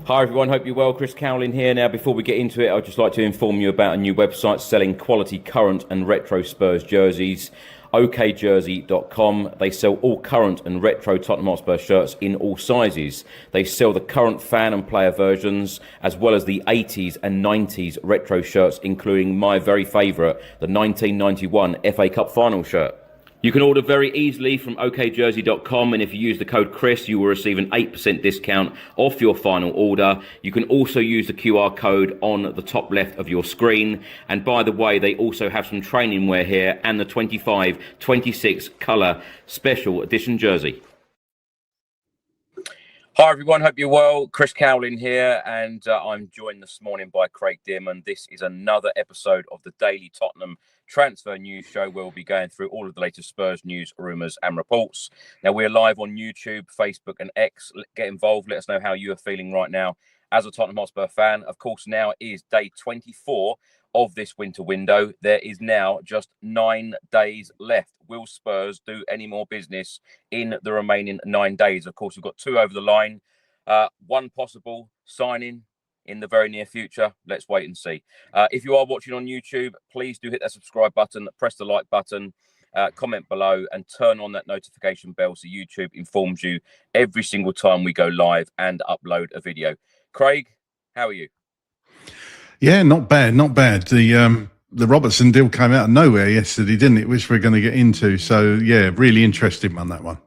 Hi everyone, hope you're well. Chris Cowlin here. Now, before we get into it, I'd just like to inform you about a new website selling quality current and retro Spurs jerseys, okjersey.com. They sell all current and retro Tottenham Hotspur shirts in all sizes. They sell the current fan and player versions, as well as the 80s and 90s retro shirts, including my very favourite, the 1991 FA Cup final shirt. You can order very easily from okjersey.com, and if you use the code Chris, you will receive an 8% discount off your final order. You can also use the QR code on the top left of your screen. And by the way, they also have some training wear here and the 25-26 colour special edition jersey. Hi everyone, hope you're well. Chris Cowlin here, and I'm joined this morning by Craig Dearman. This is another episode of the Daily Tottenham Transfer News Show, where we'll be going through all of the latest Spurs news, rumours and reports. Now, we're live on YouTube, Facebook and X. Get involved. Let us know how you are feeling right now as a Tottenham Hotspur fan. Of course, now is day 24 of this winter window. There is now just 9 days left. Will Spurs do any more business in the remaining 9 days? Of course, we've got 2 over the line. One possible signing in the very near future. Let's wait and see. If you are watching on YouTube, please do hit that subscribe button, press the like button, comment below and turn on that notification bell so YouTube informs you every single time we go live and upload a video. Craig, how are you? Yeah, not bad, not bad. The Robertson deal came out of nowhere yesterday, didn't it? Which we're going to get into. So, yeah, really interesting on that one.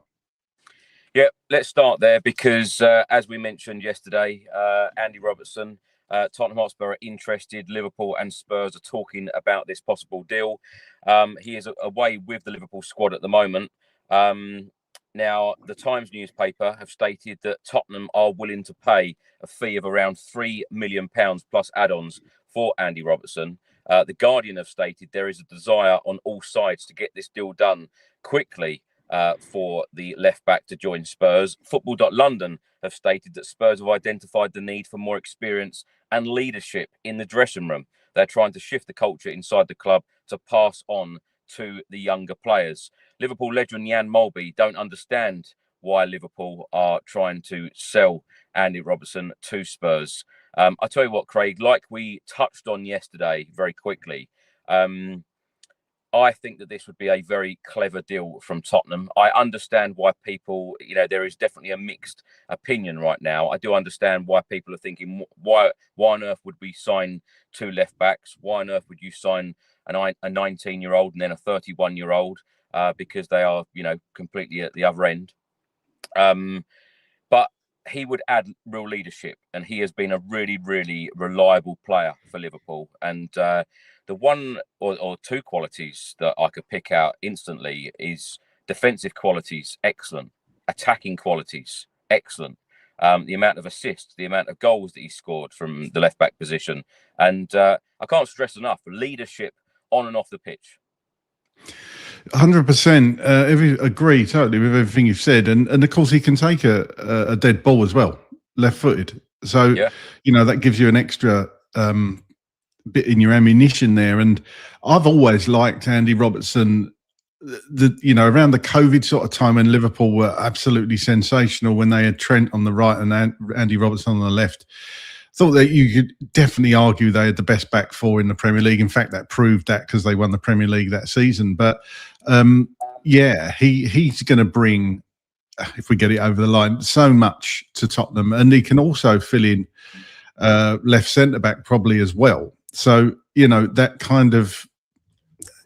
Yeah, let's start there because, as we mentioned yesterday, Andy Robertson, Tottenham Hotspur are interested. Liverpool and Spurs are talking about this possible deal. He is away with the Liverpool squad at the moment. Now, the Times newspaper have stated that Tottenham are willing to pay a fee of around £3 million plus add-ons for Andy Robertson. The Guardian have stated there is a desire on all sides to get this deal done quickly for the left-back to join Spurs. Football.London have stated that Spurs have identified the need for more experience and leadership in the dressing room. They're trying to shift the culture inside the club to pass on to the younger players. Liverpool legend Jan Molby don't understand why Liverpool are trying to sell Andy Robertson to Spurs. I tell you what, Craig, like we touched on yesterday very quickly, I think that this would be a very clever deal from Tottenham. I understand why people, there is definitely a mixed opinion right now. I do understand why people are thinking, why on earth would we sign 2 left backs? Why on earth would you sign a 19-year-old and then a 31-year-old? Because they are, completely at the other end. But he would add real leadership, and he has been a really, really reliable player for Liverpool. And the one or 2 qualities that I could pick out instantly is defensive qualities, excellent. Attacking qualities, excellent. The amount of assists, the amount of goals that he scored from the left-back position. And I can't stress enough, leadership on and off the pitch. 100%. Agree totally with everything you've said. And of course, he can take a dead ball as well, left-footed. So, yeah, that gives you an extra bit in your ammunition there. And I've always liked Andy Robertson. Around the COVID sort of time when Liverpool were absolutely sensational, when they had Trent on the right and Andy Robertson on the left, thought that you could definitely argue they had the best back four in the Premier League. In fact, that proved that because they won the Premier League that season. But he's going to bring, if we get it over the line, so much to Tottenham, and he can also fill in left centre back probably as well. So that kind of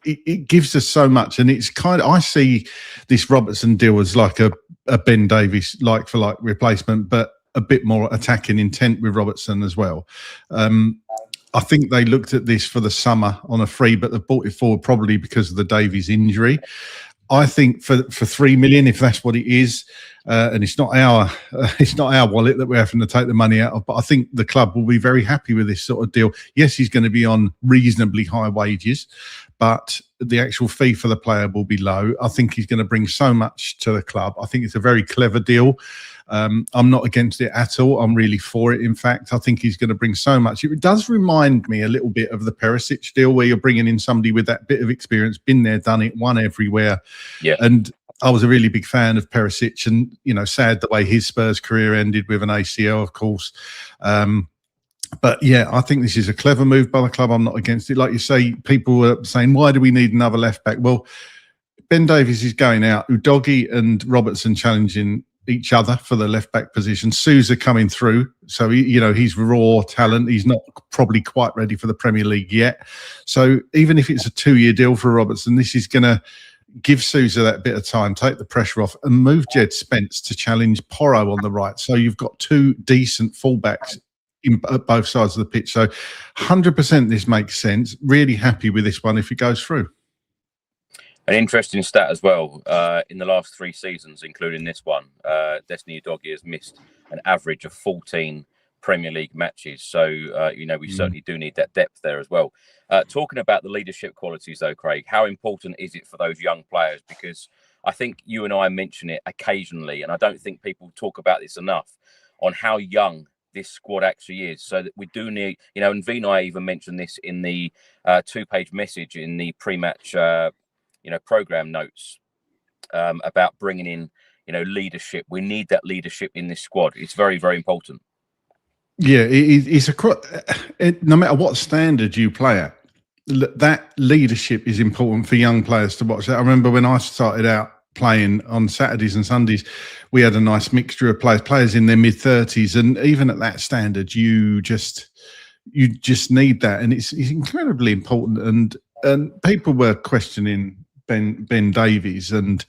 it gives us so much, and it's kind of, I see this Robertson deal as like a Ben Davies like for like replacement, but a bit more attacking intent with Robertson as well. I think they looked at this for the summer on a free, but they've brought it forward probably because of the Davies injury. I think for $3 million, if that's what it is, and it's not our wallet that we're having to take the money out of, but I think the club will be very happy with this sort of deal. Yes, he's going to be on reasonably high wages, but the actual fee for the player will be low. I think he's going to bring so much to the club. I think it's a very clever deal. I'm not against it at all. I'm really for it. In fact, I think he's going to bring so much. It does remind me a little bit of the Perisic deal, where you're bringing in somebody with that bit of experience, been there, done it, won everywhere. Yeah. And I was a really big fan of Perisic, and sad the way his Spurs career ended with an ACL, of course. But yeah, I think this is a clever move by the club. I'm not against it. Like you say, people were saying, why do we need another left back? Well, Ben Davies is going out. Udogie and Robertson challenging each other for the left back position. Sousa coming through, so he's raw talent. He's not probably quite ready for the Premier League yet. So even if it's a 2-year deal for Robertson, this is going to give Sousa that bit of time, take the pressure off, and move Jed Spence to challenge Porro on the right. So you've got two decent fullbacks at both sides of the pitch. So 100% this makes sense. Really happy with this one if it goes through. An interesting stat as well, in the last 3 seasons, including this one, Destiny Udogie has missed an average of 14 Premier League matches. So, we certainly do need that depth there as well. Talking about the leadership qualities, though, Craig, how important is it for those young players? Because I think you and I mention it occasionally, and I don't think people talk about this enough, on how young this squad actually is. So that we do need, and Vinay even mentioned this in the 2-page message in the pre-match program notes, about bringing in leadership. We need that leadership in this squad. It's very, very important. Yeah, it's no matter what standard you play at, that leadership is important for young players to watch. I remember when I started out playing on Saturdays and Sundays, we had a nice mixture of players in their mid-30s, and even at that standard, you just need that, and it's incredibly important. And people were questioning Ben Davies, and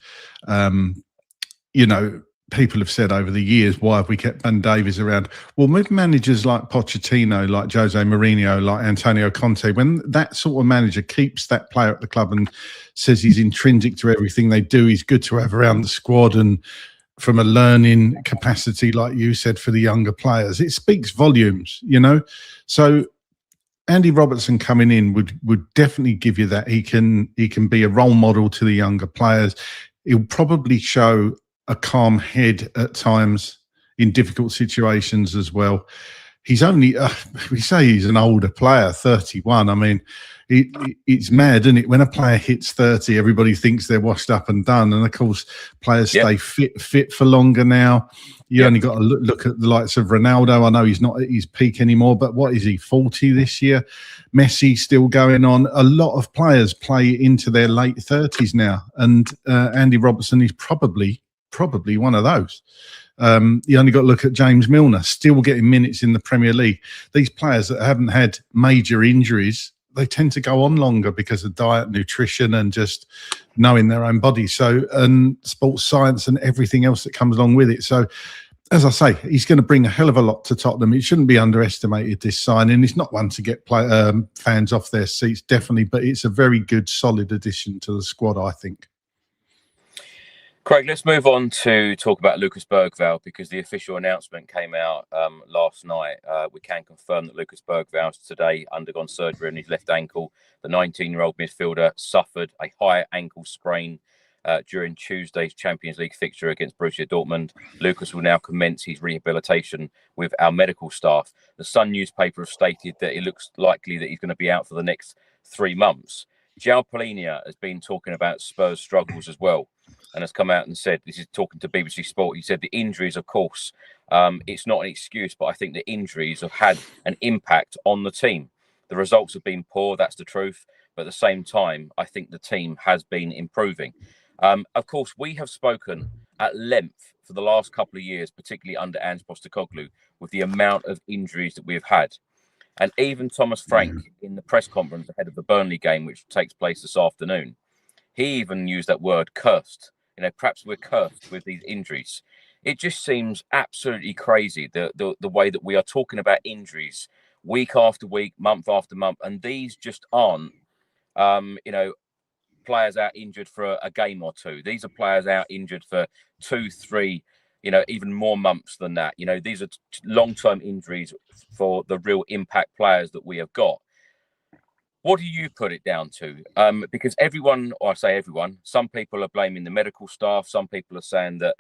people have said over the years, why have we kept Ben Davies around? Well, with managers like Pochettino, like Jose Mourinho, like Antonio Conte, when that sort of manager keeps that player at the club and says he's intrinsic to everything they do, he's good to have around the squad, and from a learning capacity, like you said, for the younger players, it speaks volumes, So Andy Robertson coming in would definitely give you that. He can be a role model to the younger players. He'll probably show a calm head at times in difficult situations as well. He's only, we say he's an older player, 31. I mean, it's mad, isn't it? When a player hits 30, everybody thinks they're washed up and done. And of course, players stay fit for longer now. You only got to look at the likes of Ronaldo. I know he's not at his peak anymore, but what is he, 40 this year? Messi still going on. A lot of players play into their late 30s now. And Andy Robertson is probably one of those. You only got to look at James Milner, still getting minutes in the Premier League. These players that haven't had major injuries, they tend to go on longer because of diet, nutrition, and just knowing their own body. So, and sports science and everything else that comes along with it. So, as I say, he's going to bring a hell of a lot to Tottenham. It shouldn't be underestimated, this signing. It's not one to get fans off their seats, definitely, but it's a very good, solid addition to the squad, I think. Craig, let's move on to talk about Lucas Bergvall, because the official announcement came out last night. We can confirm that Lucas Bergvall has today undergone surgery on his left ankle. The 19-year-old midfielder suffered a high ankle sprain during Tuesday's Champions League fixture against Borussia Dortmund. Lucas will now commence his rehabilitation with our medical staff. The Sun newspaper has stated that it looks likely that he's going to be out for the next 3 months. João Palhinha has been talking about Spurs' struggles as well, and has come out and said, this is talking to BBC Sport, he said the injuries, of course, it's not an excuse, but I think the injuries have had an impact on the team. The results have been poor, that's the truth, but at the same time, I think the team has been improving. Of course, we have spoken at length for the last couple of years, particularly under Ange Postecoglou, with the amount of injuries that we've had. And even Thomas Frank, in the press conference ahead of the Burnley game, which takes place this afternoon, he even used that word, cursed. Perhaps we're cursed with these injuries. It just seems absolutely crazy, the way that we are talking about injuries week after week, month after month, and these just aren't, players out injured for a game or two. These are players out injured for 2, 3, even more months than that. These are long-term injuries for the real impact players that we have got. What do you put it down to? Because everyone, or I say everyone, some people are blaming the medical staff. Some people are saying that,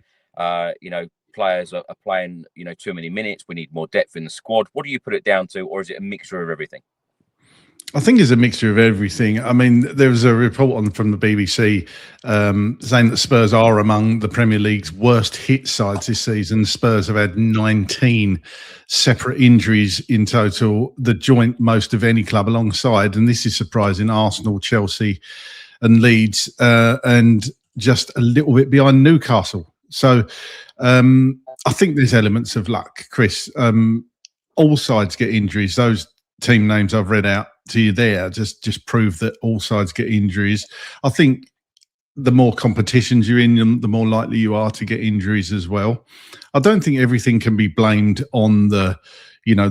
players are playing, too many minutes. We need more depth in the squad. What do you put it down to? Or is it a mixture of everything? I think it's a mixture of everything. I mean, there was a report on from the BBC saying that Spurs are among the Premier League's worst hit sides this season. Spurs have had 19 separate injuries in total, the joint most of any club alongside, and this is surprising, Arsenal, Chelsea and Leeds, and just a little bit behind Newcastle. So I think there's elements of luck, Chris. All sides get injuries. Those team names I've read out to you there just prove that all sides get injuries. I think the more competitions you're in, the more likely you are to get injuries as well. I don't think everything can be blamed on the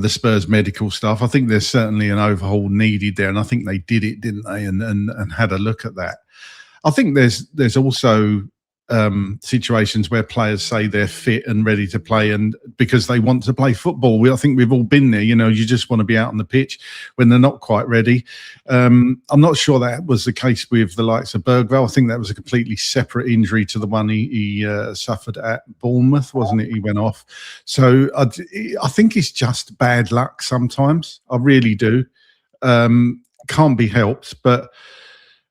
Spurs medical stuff. I think there's certainly an overhaul needed there, and I think they did it, didn't they? And had a look at that. I think there's also situations where players say they're fit and ready to play, and because they want to play football. I think we've all been there. You just want to be out on the pitch when they're not quite ready. I'm not sure that was the case with the likes of Bergvall. I think that was a completely separate injury to the one he suffered at Bournemouth, wasn't it? He went off. So I think it's just bad luck sometimes. I really do. Can't be helped, but.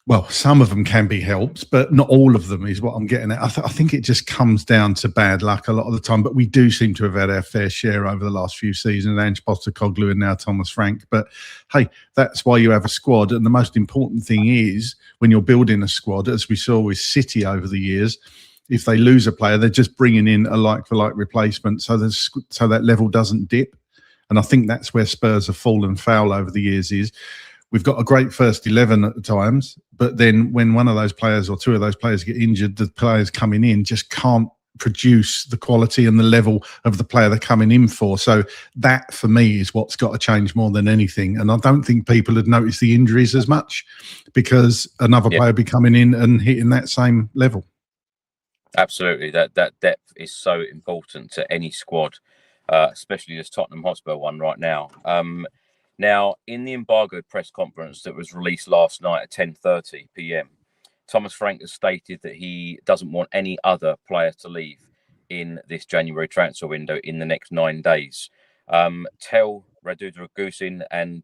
Well, some of them can be helped, but not all of them is what I'm getting at. I think it just comes down to bad luck a lot of the time, but we do seem to have had our fair share over the last few seasons, Ange Postecoglou and now Thomas Frank. But hey, that's why you have a squad. And the most important thing is when you're building a squad, as we saw with City over the years, if they lose a player, they're just bringing in a like-for-like replacement so that level doesn't dip. And I think that's where Spurs have fallen foul over the years is, we've got a great first 11 at the times, but then when one of those players or two of those players get injured, the players coming in just can't produce the quality and the level of the player they're coming in for. So that, for me, is what's got to change more than anything. And I don't think people had noticed the injuries as much because another player be coming in and hitting that same level. Absolutely. That depth is so important to any squad, especially this Tottenham Hotspur one right now. Now, in the embargoed press conference that was released last night at 10:30 p.m, Thomas Frank has stated that he doesn't want any other players to leave in this January transfer window in the next 9 days. Tel, Radu Dragusin and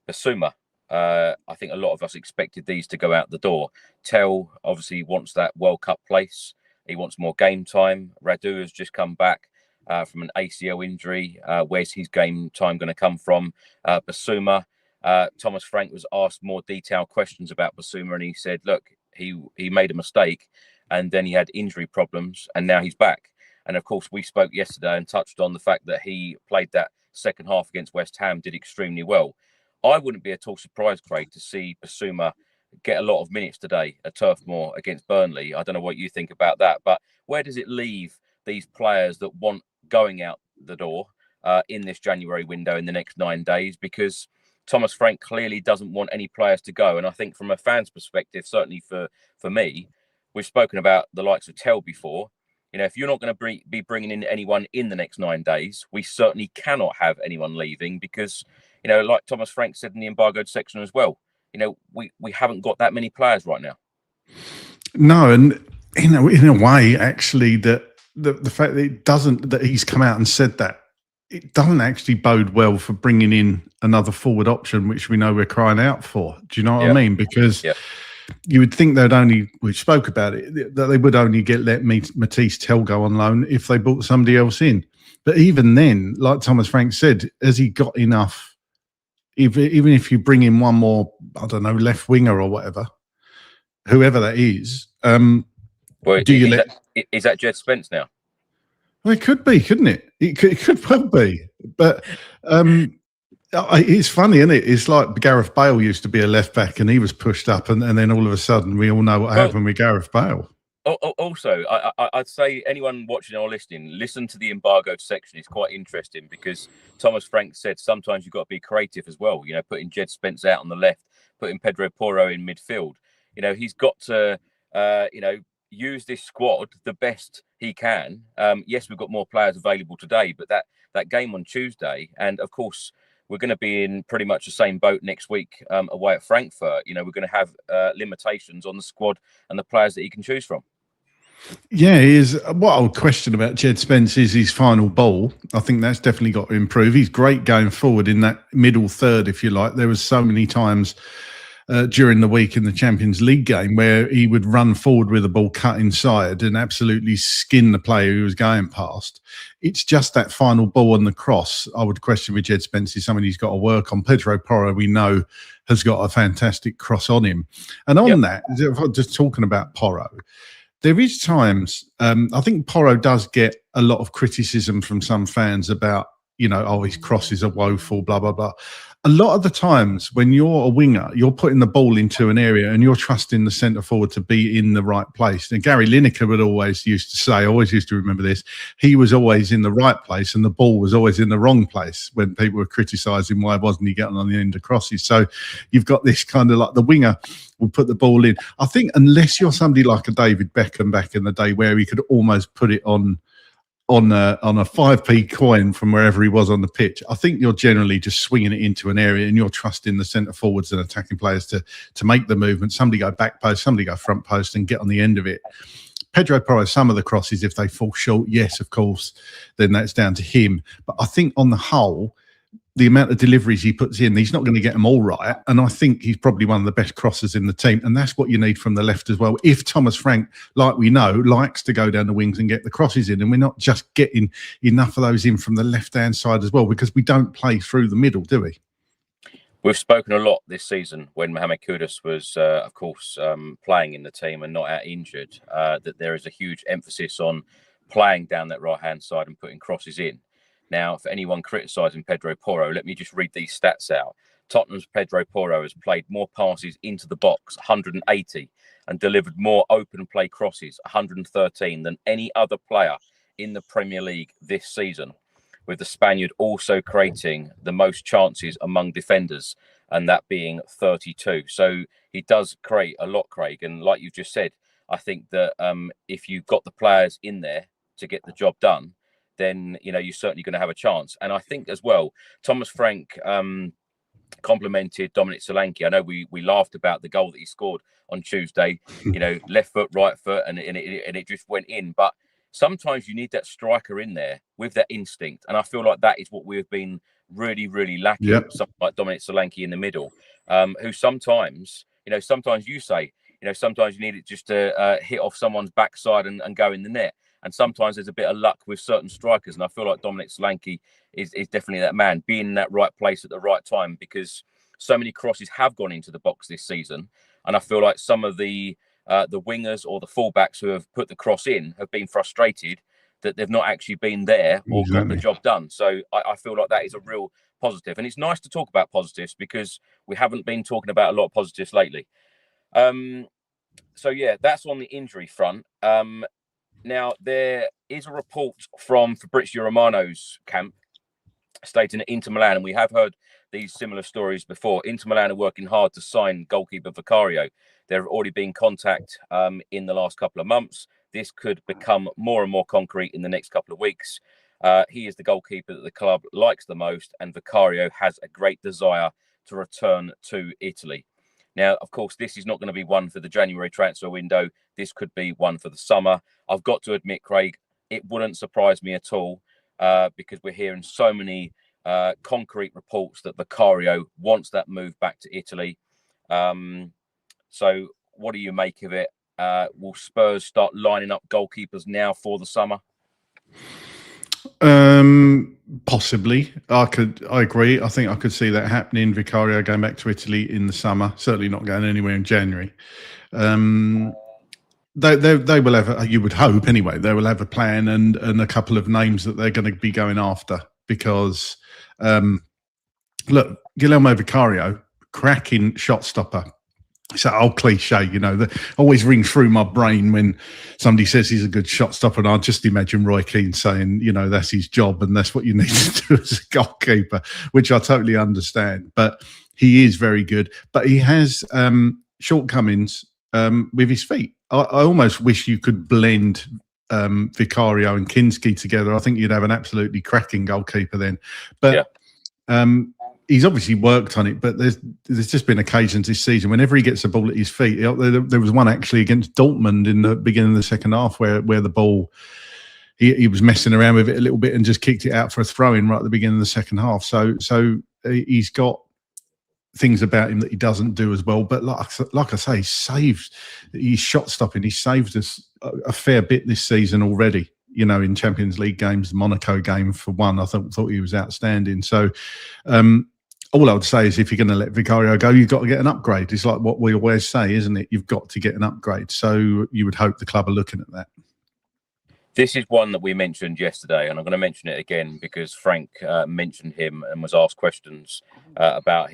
Basuma, I think a lot of us expected these to go out the door. Tel obviously wants that World Cup place. He wants more game time. Radu has just come back from an ACL injury. Where's his game time going to come from? Basuma, Thomas Frank was asked more detailed questions about Basuma, and he said, look, he made a mistake and then he had injury problems and now he's back. And of course, we spoke yesterday and touched on the fact that he played that second half against West Ham, did extremely well. I wouldn't be at all surprised, Craig, to see Basuma get a lot of minutes today at Turf Moor against Burnley. I don't know what you think about that, but where does it leave these players that want going out the door in this January window in the next 9 days? Because Thomas Frank clearly doesn't want any players to go. And I think from a fan's perspective, certainly for me, we've spoken about the likes of Tel before. If you're not going to be bringing in anyone in the next 9 days, we certainly cannot have anyone leaving because, like Thomas Frank said in the embargoed section as well, we haven't got that many players right now. No, and in a way, actually, that the fact that he's come out and said that, it doesn't actually bode well for bringing in another forward option, which we know we're crying out for. Do you know what I mean? Because you would think we spoke about it, that they would only let Matisse Tel go on loan if they brought somebody else in. But even then, like Thomas Frank said, has he got enough? Even if you bring in one more, I don't know, left winger or whatever, whoever that is, is that Jed Spence now? Well, it could be, couldn't it? It could well be. But it's funny, isn't it? It's like Gareth Bale used to be a left back and he was pushed up, and then all of a sudden we all know what happened with Gareth Bale. Also, I'd say anyone watching or listening, listen to the embargoed section. It's quite interesting because Thomas Frank said sometimes you've got to be creative as well. Putting Jed Spence out on the left, putting Pedro Porro in midfield. He's got to, use this squad the best he can. Yes, we've got more players available today, but that game on Tuesday, and of course, we're going to be in pretty much the same boat next week away at Frankfurt. We're going to have limitations on the squad and the players that he can choose from. Yeah, he is. What I would question about Jed Spence is his final ball. I think that's definitely got to improve. He's great going forward in that middle third, if you like. There was so many times during the week in the Champions League game where he would run forward with the ball cut inside and absolutely skin the player who was going past. It's just that final ball on the cross I would question with Jed Spence is something he's got to work on. Pedro Porro, we know, has got a fantastic cross on him. And on that, just talking about Porro, there is times, I think Porro does get a lot of criticism from some fans about, his crosses are woeful, blah, blah, blah. A lot of the times when you're a winger, you're putting the ball into an area and you're trusting the centre forward to be in the right place. And Gary Lineker would always used to say, I always used to remember this, he was always in the right place and the ball was always in the wrong place when people were criticising why wasn't he getting on the end of crosses. So you've got this kind of like the winger will put the ball in. I think unless you're somebody like a David Beckham back in the day where he could almost put it on a 5p coin from wherever he was on the pitch, I think you're generally just swinging it into an area and you're trusting the centre forwards and attacking players to make the movement. Somebody go back post, somebody go front post and get on the end of it. Pedro Porro, some of the crosses, if they fall short, yes, of course, then that's down to him. But I think on the whole, the amount of deliveries he puts in, he's not going to get them all right. And I think he's probably one of the best crossers in the team. And that's what you need from the left as well. If Thomas Frank, like we know, likes to go down the wings and get the crosses in, and we're not just getting enough of those in from the left-hand side as well, because we don't play through the middle, do we? We've spoken a lot this season when Mohamed Kudus was, of course, playing in the team and not out injured, that there is a huge emphasis on playing down that right-hand side and putting crosses in. Now, for anyone criticising Pedro Porro, let me just read these stats out. Tottenham's Pedro Porro has played more passes into the box, 180, and delivered more open play crosses, 113, than any other player in the Premier League this season, with the Spaniard also creating the most chances among defenders, and that being 32. So he does create a lot, Craig. And like you just said, I think that if you've got the players in there to get the job done, then you're certainly going to have a chance. And I think as well, Thomas Frank complimented Dominic Solanke. I know we laughed about the goal that he scored on Tuesday, left foot, right foot, and it just went in. But sometimes you need that striker in there with that instinct. And I feel like that is what we've been really, really lacking. Yep. Something like Dominic Solanke in the middle, who sometimes, sometimes you say, sometimes you need it just to hit off someone's backside and go in the net. And sometimes there's a bit of luck with certain strikers. And I feel like Dominic Solanke is definitely that man, being in that right place at the right time, because so many crosses have gone into the box this season. And I feel like some of the wingers or the fullbacks who have put the cross in have been frustrated that they've not actually been there or got the job done. So I feel like that is a real positive. And it's nice to talk about positives because we haven't been talking about a lot of positives lately. So, yeah, that's on the injury front. Now, there is a report from Fabrizio Romano's camp stating that Inter Milan, and we have heard these similar stories before, Inter Milan are working hard to sign goalkeeper Vicario. There have already been contact in the last couple of months. This could become more and more concrete in the next couple of weeks. He is the goalkeeper that the club likes the most, and Vicario has a great desire to return to Italy. Now, of course, this is not going to be one for the January transfer window. This could be one for the summer. I've got to admit, Craig, it wouldn't surprise me at all because we're hearing so many concrete reports that Vicario wants that move back to Italy. So what do you make of it? Will Spurs start lining up goalkeepers now for the summer? Possibly. I agree. I think I could see that happening. Vicario going back to Italy in the summer, certainly not going anywhere in January. They will have, you would hope anyway, they will have a plan and a couple of names that they're going to be going after because, look, Guillermo Vicario, cracking shot stopper. It's that old cliche, that always rings through my brain when somebody says he's a good shot stopper. And I just imagine Roy Keane saying, that's his job and that's what you need to do as a goalkeeper, which I totally understand. But he is very good. But he has shortcomings with his feet. I almost wish you could blend Vicario and Kinski together. I think you'd have an absolutely cracking goalkeeper then. But he's obviously worked on it, but there's just been occasions this season whenever he gets the ball at his feet. There was one actually against Dortmund in the beginning of the second half where the ball, he was messing around with it a little bit and just kicked it out for a throw-in right at the beginning of the second half. So he's got things about him that he doesn't do as well. But like I say, he's shot stopping. He's saved us a fair bit this season already. You know, in Champions League games, the Monaco game for one, I thought he was outstanding. So all I would say is if you're going to let Vicario go, you've got to get an upgrade. It's like what we always say, isn't it? You've got to get an upgrade. So you would hope the club are looking at that. This is one that we mentioned yesterday, and I'm going to mention it again because Frank mentioned him and was asked questions about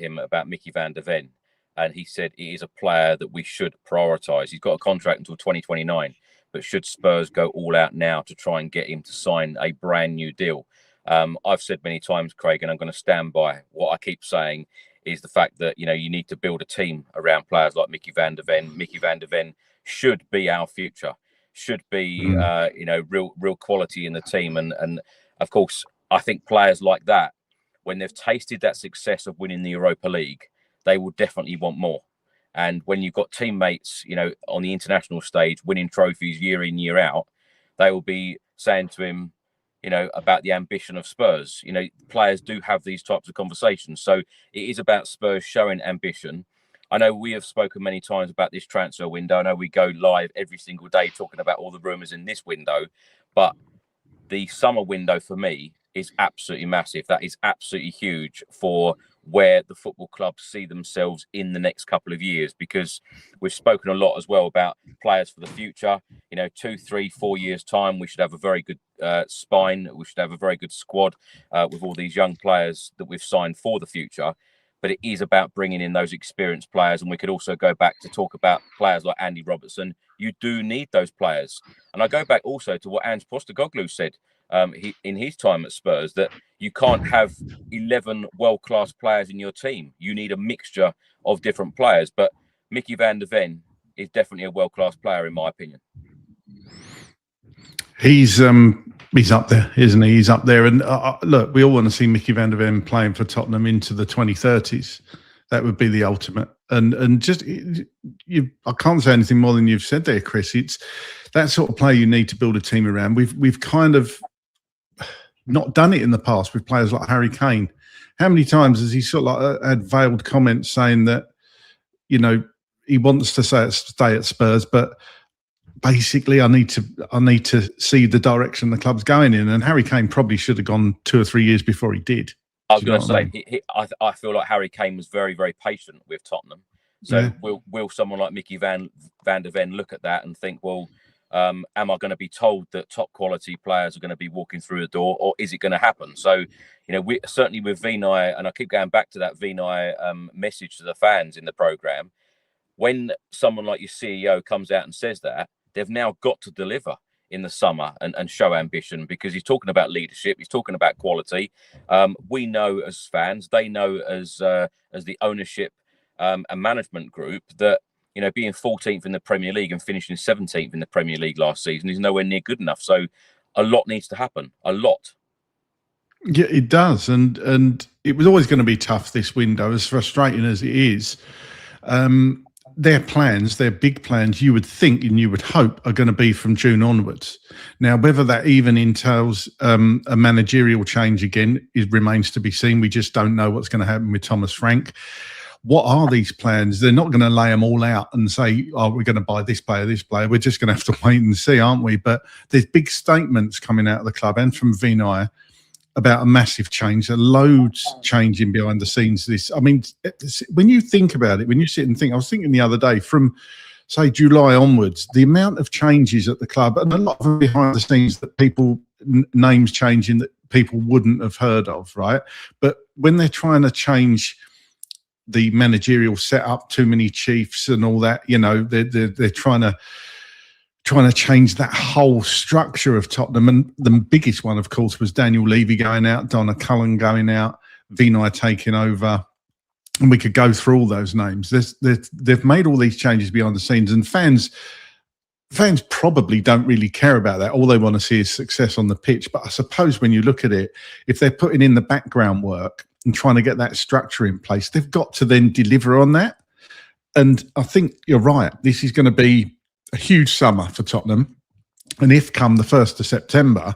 Mickey van der Ven. And he said it is a player that we should prioritise. He's got a contract until 2029, but should Spurs go all out now to try and get him to sign a brand new deal? I've said many times, Craig, and I'm going to stand by what I keep saying, is the fact that, you know, you need to build a team around players like Mickey van der Ven. Mickey van der Ven should be our future, should be, you know, real quality in the team. And of course, I think players like that, when they've tasted that success of winning the Europa League, they will definitely want more. And when you've got teammates, you know, on the international stage, winning trophies year in, year out, they will be saying to him, you know, about the ambition of Spurs. You know, players do have these types of conversations. So it is about Spurs showing ambition. I know we have spoken many times about this transfer window. I know we go live every single day talking about all the rumours in this window, but the summer window for me is absolutely massive. That is absolutely huge for where the football clubs see themselves in the next couple of years, because we've spoken a lot as well about players for the future. You know, 2, 3, 4 years time, we should have a very good spine. We should have a very good squad with all these young players that we've signed for the future. But it is about bringing in those experienced players. And we could also go back to talk about players like Andy Robertson. You do need those players. And I go back also to what Ange Postecoglou said in his time at Spurs, that you can't have 11 world-class players in your team. You need a mixture of different players. But Mickey van der Ven is definitely a world-class player, in my opinion. He's up there, isn't he? He's up there. And look, we all want to see Mickey van der Ven playing for Tottenham into the 2030s. That would be the ultimate. And just, I can't say anything more than you've said there, Chris. It's that sort of player you need to build a team around. We've kind of not done it in the past with players like Harry Kane. How many times has he sort of like had veiled comments saying that, you know, he wants to stay at Spurs, but basically I need to see the direction the club's going in. And Harry Kane probably should have gone 2 or 3 years before he did. I was going to say, I feel like Harry Kane was very, very patient with Tottenham. So will someone like Mickey van der Ven look at that and think, well, am I going to be told that top quality players are going to be walking through the door, or is it going to happen? So, you know, we certainly with Vinay, and I keep going back to that Vinay message to the fans in the program. When someone like your CEO comes out and says that, they've now got to deliver in the summer and show ambition, because he's talking about leadership, he's talking about quality. We know as fans, they know as the ownership and management group that, you know, being 14th in the Premier League and finishing 17th in the Premier League last season is nowhere near good enough. So a lot needs to happen, a lot. Yeah, it does. And it was always going to be tough this window, as frustrating as it is. Their plans, their big plans, you would think and you would hope are going to be from June onwards. Now, whether that even entails a managerial change again, it remains to be seen. We just don't know what's going to happen with Thomas Frank. What are these plans? They're not going to lay them all out and say, oh, we're going to buy this player, this player. We're just going to have to wait and see, aren't we? But there's big statements coming out of the club and from Vinay about a massive change, loads changing behind the scenes. This, I mean, when you think about it, when you sit and think, I was thinking the other day, from say July onwards, the amount of changes at the club, and a lot of them behind the scenes that people, names changing that people wouldn't have heard of, right? But when they're trying to change the managerial setup, too many chiefs and all that, you know, they're trying to change that whole structure of Tottenham. And the biggest one, of course, was Daniel Levy going out, Donna Cullen going out, Vinay taking over. And we could go through all those names. They've made all these changes behind the scenes, and fans fans probably don't really care about that. All they want to see is success on the pitch. But I suppose when you look at it, if they're putting in the background work and trying to get that structure in place, they've got to then deliver on that. And I think you're right. This is going to be a huge summer for Tottenham. And if come the 1st of September,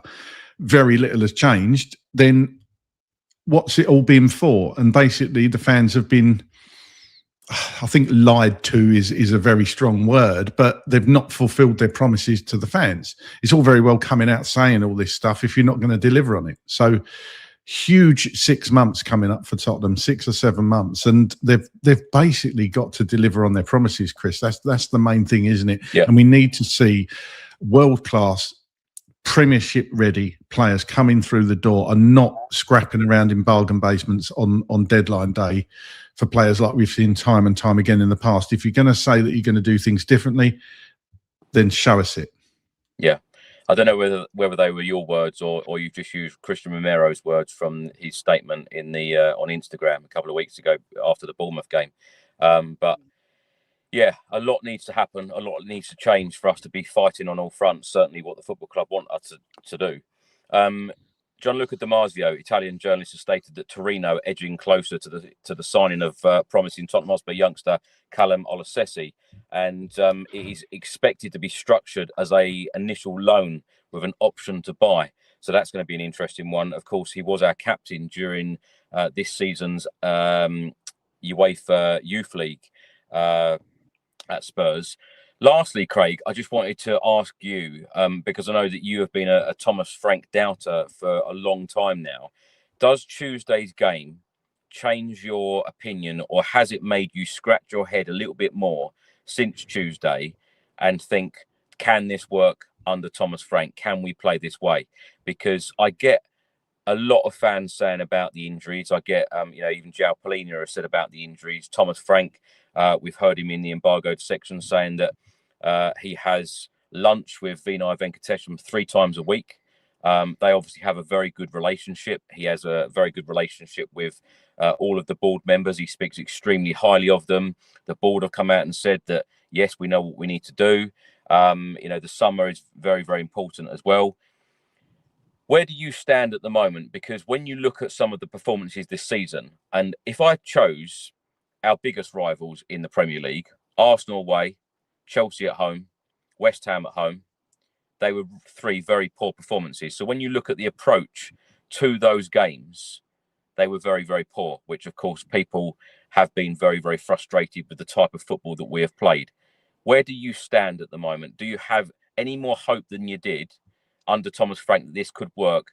very little has changed, then what's it all been for? And basically the fans have been, I think lied to is a very strong word, but they've not fulfilled their promises to the fans. It's all very well coming out saying all this stuff if you're not going to deliver on it. So huge 6 months coming up for Tottenham, 6 or 7 months, and they've basically got to deliver on their promises, Chris. That's the main thing, isn't it? Yeah. And we need to see world-class, Premiership-ready players coming through the door and not scrapping around in bargain basements on deadline day for players like we've seen time and time again in the past. If you're going to say that you're going to do things differently, then show us it. Yeah. I don't know whether they were your words or you just used Christian Romero's words from his statement in the on Instagram a couple of weeks ago after the Bournemouth game. But yeah, a lot needs to happen. A lot needs to change for us to be fighting on all fronts. Certainly, what the football club want us to do. Gianluca Damasio, Italian journalist, has stated that Torino are edging closer to the signing of promising Tottenham Hotspur youngster Callum Olasesi, and it is expected to be structured as a initial loan with an option to buy. So that's going to be an interesting one. Of course, he was our captain during this season's UEFA Youth League at Spurs. Lastly, Craig, I just wanted to ask you, because I know that you have been a Thomas Frank doubter for a long time now. Does Tuesday's game change your opinion, or has it made you scratch your head a little bit more since Tuesday and think, can this work under Thomas Frank? Can we play this way? Because I get a lot of fans saying about the injuries. I get, even João Palhinha has said about the injuries. Thomas Frank, we've heard him in the embargoed section saying that he has lunch with Vinay Venkatesham 3 times a week. They obviously have a very good relationship. He has a very good relationship with all of the board members. He speaks extremely highly of them. The board have come out and said that, yes, we know what we need to do. The summer is very, very important as well. Where do you stand at the moment? Because when you look at some of the performances this season, and if I chose our biggest rivals in the Premier League, Arsenal away, Chelsea at home, West Ham at home, they were 3 very poor performances. So when you look at the approach to those games, they were very, very poor, which of course people have been very, very frustrated with the type of football that we have played. Where do you stand at the moment? Do you have any more hope than you did under Thomas Frank that this could work,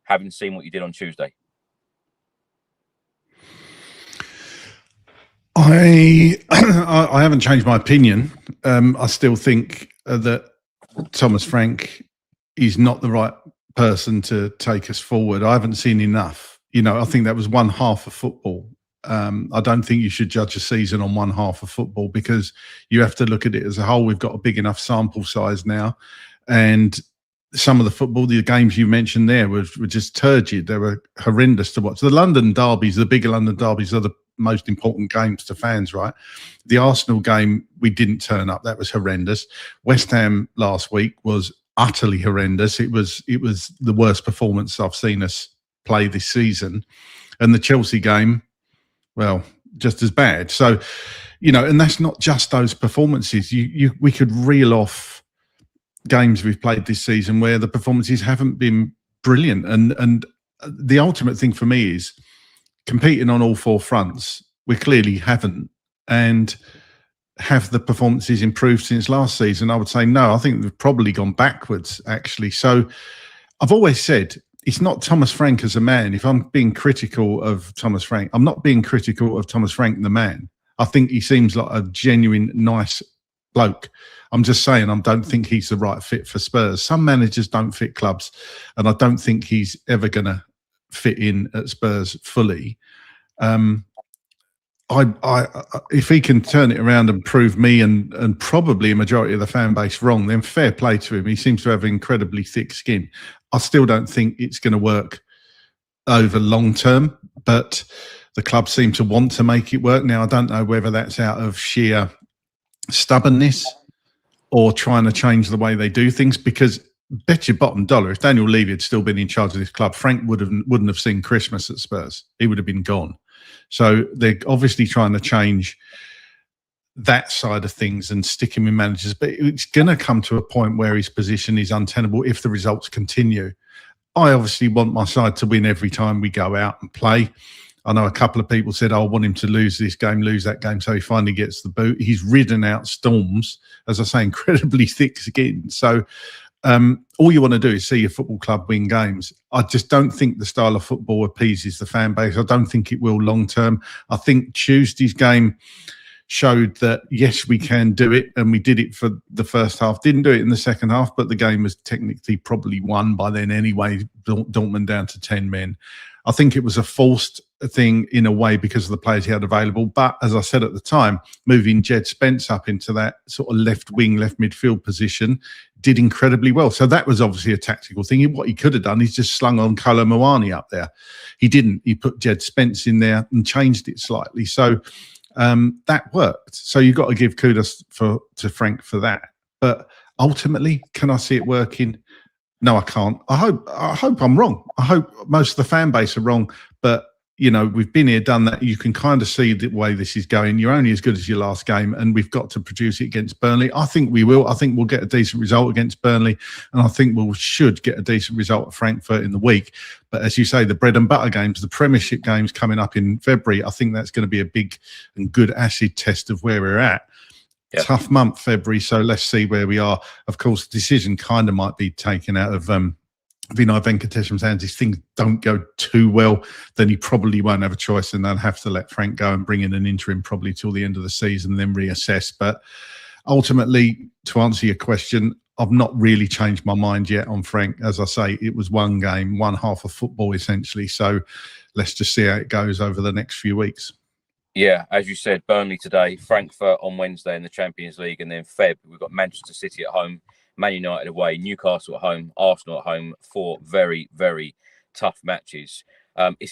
having seen what you did on Tuesday? I haven't changed my opinion. I still think that Thomas Frank is not the right person to take us forward. I haven't seen enough. I think that was one half of football. I don't think you should judge a season on one half of football, because you have to look at it as a whole. We've got a big enough sample size now, and some of the games you mentioned there were just turgid. They were horrendous to watch. The London derbies, the bigger London derbies, are the most important games to fans, right? The Arsenal game, we didn't turn up. That was horrendous. West Ham last week was utterly horrendous. It was the worst performance I've seen us play this season. And the Chelsea game, well, just as bad. So, and that's not just those performances. We could reel off games we've played this season where the performances haven't been brilliant. And the ultimate thing for me is competing on all 4 fronts. We clearly haven't. And have the performances improved since last season? I would say no. I think they've probably gone backwards, actually. So I've always said it's not Thomas Frank as a man. If I'm being critical of Thomas Frank, I'm not being critical of Thomas Frank the man. I think he seems like a genuine, nice bloke. I'm just saying I don't think he's the right fit for Spurs. Some managers don't fit clubs, and I don't think he's ever going to fit in at Spurs fully. If he can turn it around and prove me and probably a majority of the fan base wrong, then fair play to him. He seems to have incredibly thick skin. I still don't think it's going to work over long term, but the club seem to want to make it work. Now, I don't know whether that's out of sheer stubbornness or trying to change the way they do things, because bet your bottom dollar, if Daniel Levy had still been in charge of this club, Frank wouldn't have seen Christmas at Spurs. He would have been gone. So they're obviously trying to change that side of things and stick him in managers, but it's going to come to a point where his position is untenable if the results continue. I obviously want my side to win every time we go out and play. I know a couple of people said, I want him to lose this game, lose that game, so he finally gets the boot. He's ridden out storms, as I say, incredibly thick skin. So all you want to do is see your football club win games. I just don't think the style of football appeases the fan base. I don't think it will long term. I think Tuesday's game showed that, yes, we can do it, and we did it for the first half. Didn't do it in the second half, but the game was technically probably won by then anyway, Dortmund down to 10 men. I think it was a forced thing in a way because of the players he had available. But as I said at the time, moving Jed Spence up into that sort of left wing, left midfield position did incredibly well. So that was obviously a tactical thing. What he could have done is just slung on Kolo Muani up there. He didn't. He put Jed Spence in there and changed it slightly. So that worked. So you've got to give kudos to Frank for that. But ultimately, can I see it working? No, I can't. I hope I'm wrong. I hope most of the fan base are wrong. But, you know, we've been here, done that. You can kind of see the way this is going. You're only as good as your last game, and we've got to produce it against Burnley. I think we will. I think we'll get a decent result against Burnley, and I think we should get a decent result at Frankfurt in the week. But as you say, the bread and butter games, the Premiership games coming up in February, I think that's going to be a big and good acid test of where we're at. Yep. Tough month, February, so let's see where we are. Of course, the decision kind of might be taken out of Vinay Venkatesham's hands. If things don't go too well, then he probably won't have a choice, and they'll have to let Frank go and bring in an interim probably till the end of the season and then reassess. But ultimately, to answer your question, I've not really changed my mind yet on Frank. As I say, it was one game, one half of football essentially. So let's just see how it goes over the next few weeks. Yeah, as you said, Burnley today, Frankfurt on Wednesday in the Champions League, and then Feb, we've got Manchester City at home, Man United away, Newcastle at home, Arsenal at home. 4 very, very tough matches. It's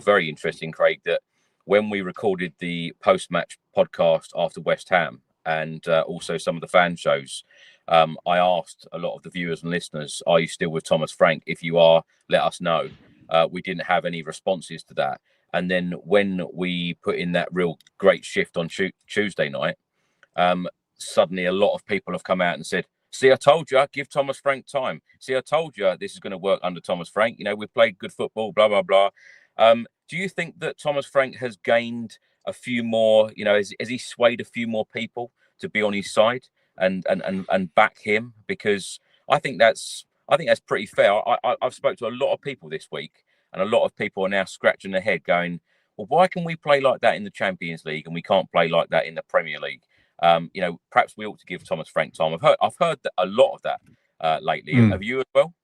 very interesting, Craig, that when we recorded the post-match podcast after West Ham and also some of the fan shows, I asked a lot of the viewers and listeners, are you still with Thomas Frank? If you are, let us know. We didn't have any responses to that. And then when we put in that real great shift on Tuesday night, suddenly a lot of people have come out and said, see, I told you, give Thomas Frank time. See, I told you this is going to work under Thomas Frank. You know, we've played good football, blah, blah, blah. Do you think that Thomas Frank has gained a few more, you know, has he swayed a few more people to be on his side and back him? Because I think that's pretty fair. I've spoke to a lot of people this week, and a lot of people are now scratching their head going, well, why can we play like that in the Champions League and we can't play like that in the Premier League? You know, perhaps we ought to give Thomas Frank time. I've heard a lot of that lately. Have you as well?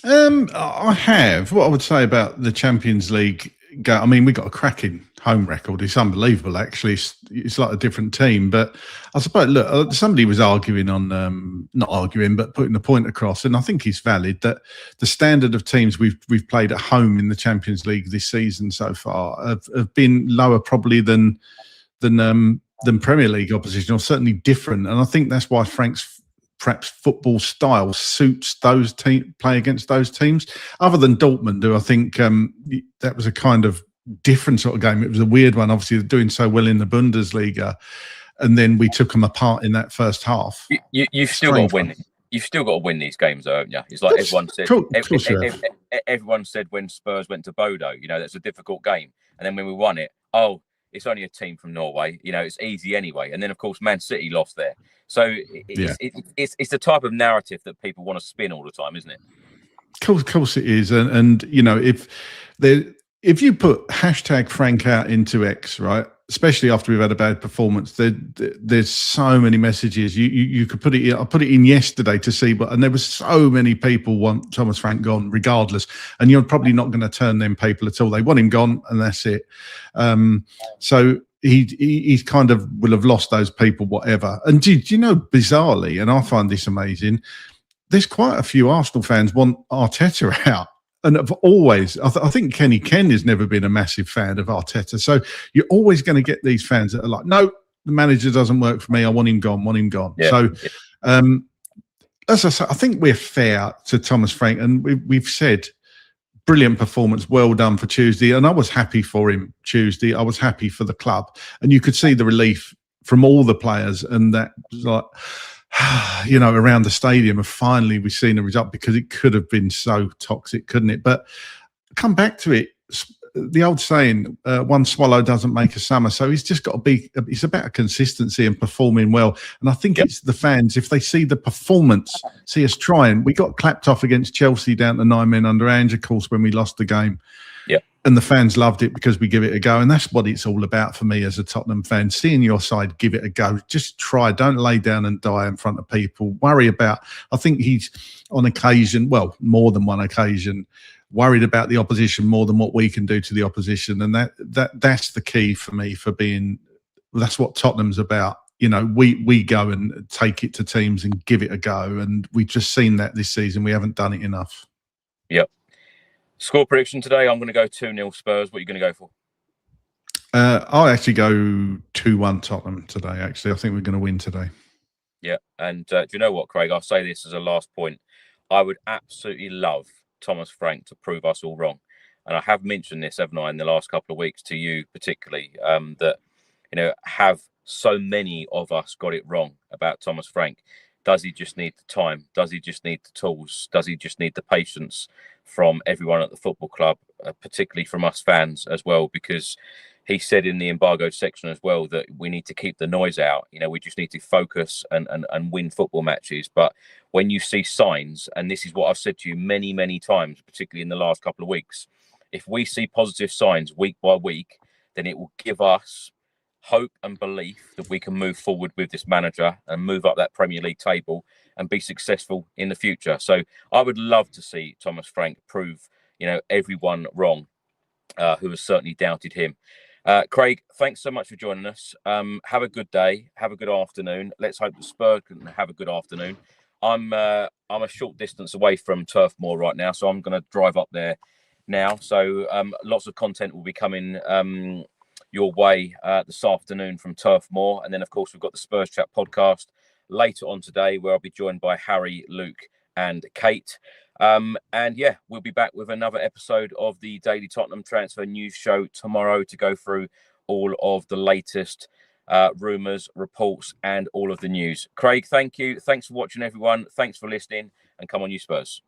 I have. What I would say about the Champions League, I mean, we got a cracking home record. It's unbelievable, actually. It's like a different team. But I suppose, look, somebody was arguing on, not arguing, but putting the point across, and I think it's valid, that the standard of teams we've played at home in the Champions League this season so far have been lower probably than Premier League opposition, or certainly different. And I think that's why Frank's perhaps football style suits those play against those teams. Other than Dortmund, who I think that was a kind of different sort of game. It was a weird one, obviously doing so well in the Bundesliga, and then we took them apart in that first half. You've still got to win. You've still got to win these games, though, haven't you? It's like everyone said. Everyone said when Spurs went to Bodo, you know, that's a difficult game, and then when we won it, it's only a team from Norway. You know, it's easy anyway. And then, of course, Man City lost there. So it's the type of narrative that people want to spin all the time, isn't it? Of course it is. And you know, if you put hashtag Frank out into X, right, especially after we've had a bad performance, there's so many messages. You could put it in. I put it in yesterday to see, and there was so many people want Thomas Frank gone regardless. And you're probably not going to turn them people at all. They want him gone, and that's it. So he's kind of will have lost those people, whatever. And do you know, bizarrely, and I find this amazing, there's quite a few Arsenal fans want Arteta out. And I've always, I think Kenny Ken has never been a massive fan of Arteta. So you're always going to get these fans that are like, no, the manager doesn't work for me. I want him gone. Want him gone. Yeah. So, as I say, I think we're fair to Thomas Frank, and we've said brilliant performance, well done for Tuesday, and I was happy for him Tuesday. I was happy for the club, and you could see the relief from all the players, and that was like, around the stadium. And finally, we've seen a result, because it could have been so toxic, couldn't it? But come back to it. The old saying, one swallow doesn't make a summer. So he's just got to be, it's about consistency and performing well. And I think it's the fans, if they see the performance, see us trying. We got clapped off against Chelsea down to 9 men under Ange, of course, when we lost the game. And the fans loved it because we give it a go. And that's what it's all about for me as a Tottenham fan. Seeing your side give it a go. Just try. Don't lay down and die in front of people. Worry about, I think he's on occasion, well, more than one occasion, worried about the opposition more than what we can do to the opposition. And that's the key for me for being, that's what Tottenham's about. We go and take it to teams and give it a go. And we've just seen that this season. We haven't done it enough. Yep. Score prediction today, I'm going to go 2-0 Spurs. What are you going to go for? I'll actually go 2-1 Tottenham today, actually. I think we're going to win today. Yeah. And do you know what, Craig? I'll say this as a last point. I would absolutely love Thomas Frank to prove us all wrong. And I have mentioned this, haven't I, in the last couple of weeks to you particularly, that, have so many of us got it wrong about Thomas Frank. Does he just need the time? Does he just need the tools? Does he just need the patience from everyone at the football club, particularly from us fans as well? Because he said in the embargoed section as well that we need to keep the noise out. We just need to focus and win football matches. But when you see signs, and this is what I've said to you many, many times, particularly in the last couple of weeks, if we see positive signs week by week, then it will give us hope and belief that we can move forward with this manager and move up that Premier League table and be successful in the future. So I would love to see Thomas Frank prove, everyone wrong who has certainly doubted him. Craig, thanks so much for joining us. Have a good day. Have a good afternoon. Let's hope the Spurs can have a good afternoon. I'm a short distance away from Turf Moor right now, so I'm going to drive up there now. So lots of content will be coming your way this afternoon from Turf Moor. And then, of course, we've got the Spurs Chat podcast later on today, where I'll be joined by Harry, Luke and Kate. And we'll be back with another episode of the Daily Tottenham Transfer News Show tomorrow to go through all of the latest rumours, reports and all of the news. Craig, thank you. Thanks for watching, everyone. Thanks for listening, and come on, you Spurs.